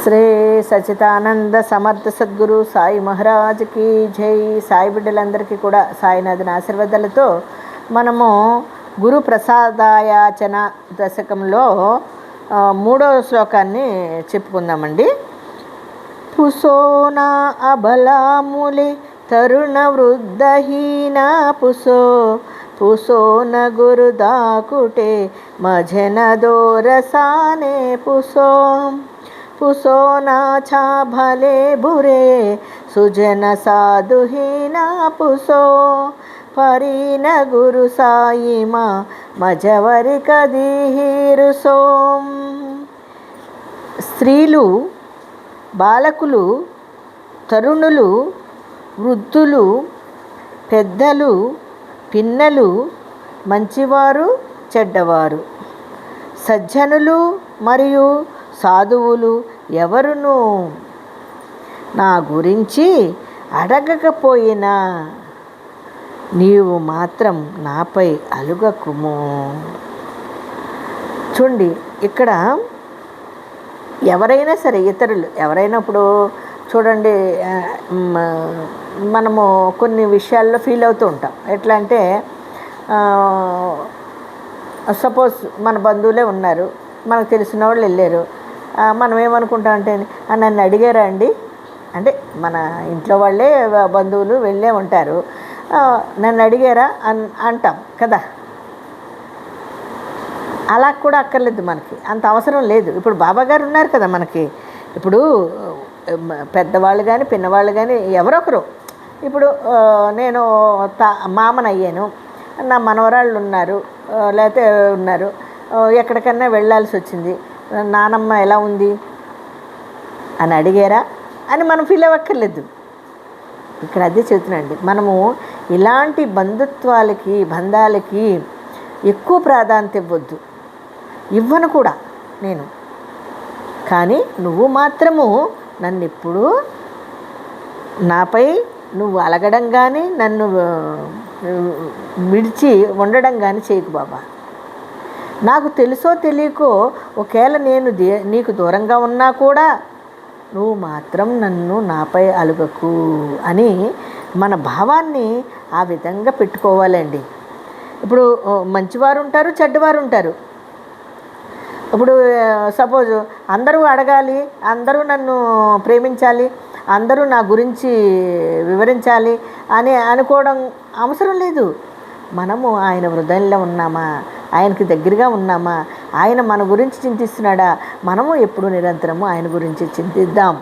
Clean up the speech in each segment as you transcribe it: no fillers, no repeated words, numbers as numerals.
శ్రీ సచితానంద సమర్థ సద్గురు సాయి మహారాజ్కి జై. సాయి బిడ్డలందరికీ కూడా సాయినాథుని ఆశీర్వాదాలతో మనము గురు ప్రసాదాయాచన దశకంలో 3వ శ్లోకాన్ని చెప్పుకుందామండి. పుసోనా అబలాములి తరుణ వృద్ధహీన పుసోన గురు దాకుటే మజన దోరసానే పుసోనా ఛా భలే బురే సుజన సాధుహీనా పరీన గురు సాయిమా మజవరి కదీరుసోం. స్త్రీలు, బాలకులు, తరుణులు, వృద్ధులు, పెద్దలు, పిన్నలు, మంచివారు, చెడ్డవారు, సజ్జనులు మరియు సాధువులు ఎవరునూ నా గురించి అడగకపోయినా నీవు మాత్రం నాపై అలుగకుము. చూడండి, ఇక్కడ ఎవరైనా సరే, ఇతరులు ఎవరైనా, ఇప్పుడు చూడండి, మనము కొన్ని విషయాల్లో ఫీల్ అవుతూ ఉంటాం. ఎట్లా అంటే, సపోజ్ మన బంధువులే ఉన్నారు, మనకు తెలిసిన వాళ్ళు వెళ్ళారు, మనం ఏమనుకుంటాం అంటే, నన్ను అడిగారా అండి అంటే, మన ఇంట్లో వాళ్ళే బంధువులు వెళ్ళే ఉంటారు, నన్ను అడిగారా అంటాం కదా. అలా కూడా అక్కర్లేదు, మనకి అంత అవసరం లేదు. ఇప్పుడు బాబాగారు ఉన్నారు కదా మనకి. ఇప్పుడు పెద్దవాళ్ళు కానీ పిన్నవాళ్ళు కానీ ఎవరొకరు, ఇప్పుడు నేను మామనయ్యాను, నా మనవరాళ్ళు ఉన్నారు, లేకపోతే ఉన్నారు, ఎక్కడికన్నా వెళ్ళాల్సి వచ్చింది, నానమ్మ ఎలా ఉంది అని అడిగారా అని మనం ఫీల్ అవ్వక్కర్లేదు. ఇక్కడ అదే చెబుతున్నాండి, మనము ఇలాంటి బంధాలకి ఎక్కువ ప్రాధాన్యత ఇవ్వద్దు, ఇవ్వను కూడా నేను. కానీ నువ్వు మాత్రము నన్ను ఎప్పుడు నాపై నువ్వు అలగడం కానీ నన్ను విడిచి ఉండడం కానీ చేయకు బాబా. నాకు తెలుసో తెలియకో ఒకవేళ నేను నీకు దూరంగా ఉన్నా కూడా నువ్వు మాత్రం నన్ను నాపై అలుగకు అని మన భావాన్ని ఆ విధంగా పెట్టుకోవాలండి. ఇప్పుడు మంచివారు ఉంటారు, చెడ్డవారు ఉంటారు. ఇప్పుడు సపోజ్ అందరూ అడగాలి, అందరూ నన్ను ప్రేమించాలి, అందరూ నా గురించి వివరించాలి అని అనుకోవడం అవసరం లేదు. మనము ఆయన హృదయంలో ఉన్నామా, ఆయనకి దగ్గరగా ఉన్నామా, ఆయన మన గురించి చింతిస్తున్నాడా, మనము ఎప్పుడు నిరంతరము ఆయన గురించి చింతిద్దాం.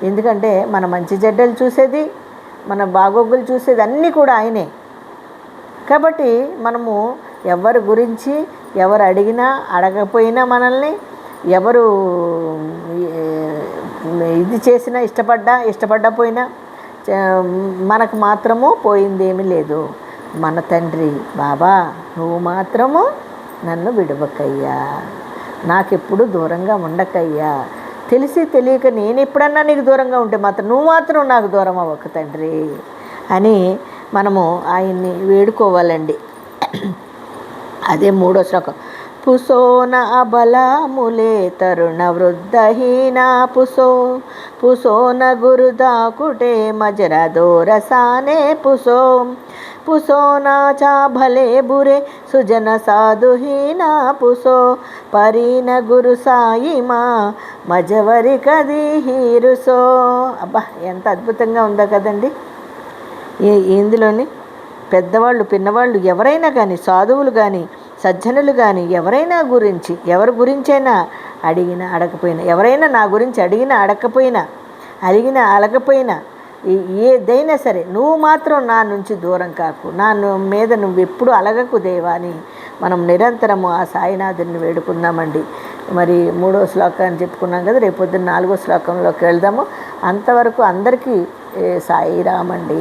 ఎందుకంటే మన మంచి చెడ్డలు చూసేది, మన బాగోగులు చూసేది అన్నీ కూడా ఆయనే. కాబట్టి మనము ఎవరి గురించి ఎవరు అడిగినా అడగకపోయినా, మనల్ని ఎవరు ఇది చేసినా, ఇష్టపడ్డపోయినా మనకు మాత్రము పోయిందేమీ లేదు. మన తండ్రి బాబా, నువ్వు మాత్రము నన్ను విడవకయ్యా, నాకెప్పుడు దూరంగా ఉండకయ్యా, తెలిసి తెలియక నేను ఎప్పుడన్నా నీకు దూరంగా ఉంటే మాత్రం నువ్వు మాత్రం నాకు దూరం అవ్వక తండ్రి అని మనము ఆయన్ని వేడుకోవాలండి. అదే 3వ శ్లోకం. పుసోన అబలాములే తరుణ వృద్ధహీన పుసోన గురు దాకుటే మజర దోరసానే పుసోనా చా భలే బురే సుజన సాధుహీన పరీన గురు సాయిమా మజవరి కదీరుసో. అబ్బా, ఎంత అద్భుతంగా ఉందో కదండి. ఇందులోని పెద్దవాళ్ళు, పిన్నవాళ్ళు ఎవరైనా కానీ, సాధువులు కానీ, సజ్జనులు కానీ, ఎవరి గురించైనా అడిగినా అడగకపోయినా, ఎవరైనా నా గురించి అడిగినా అడగకపోయినా ఏదైనా సరే నువ్వు మాత్రం నా నుంచి దూరం కాకు, నా మీద నువ్వు ఎప్పుడు అలగకు దేవా అని మనం నిరంతరము ఆ సాయినాథుని వేడుకుందామండి. మరి 3వ శ్లోకాన్ని చెప్పుకున్నాం కదా, రేపొద్దున 4వ శ్లోకంలోకి వెళ్దాము. అంతవరకు అందరికీ సాయిరామండి.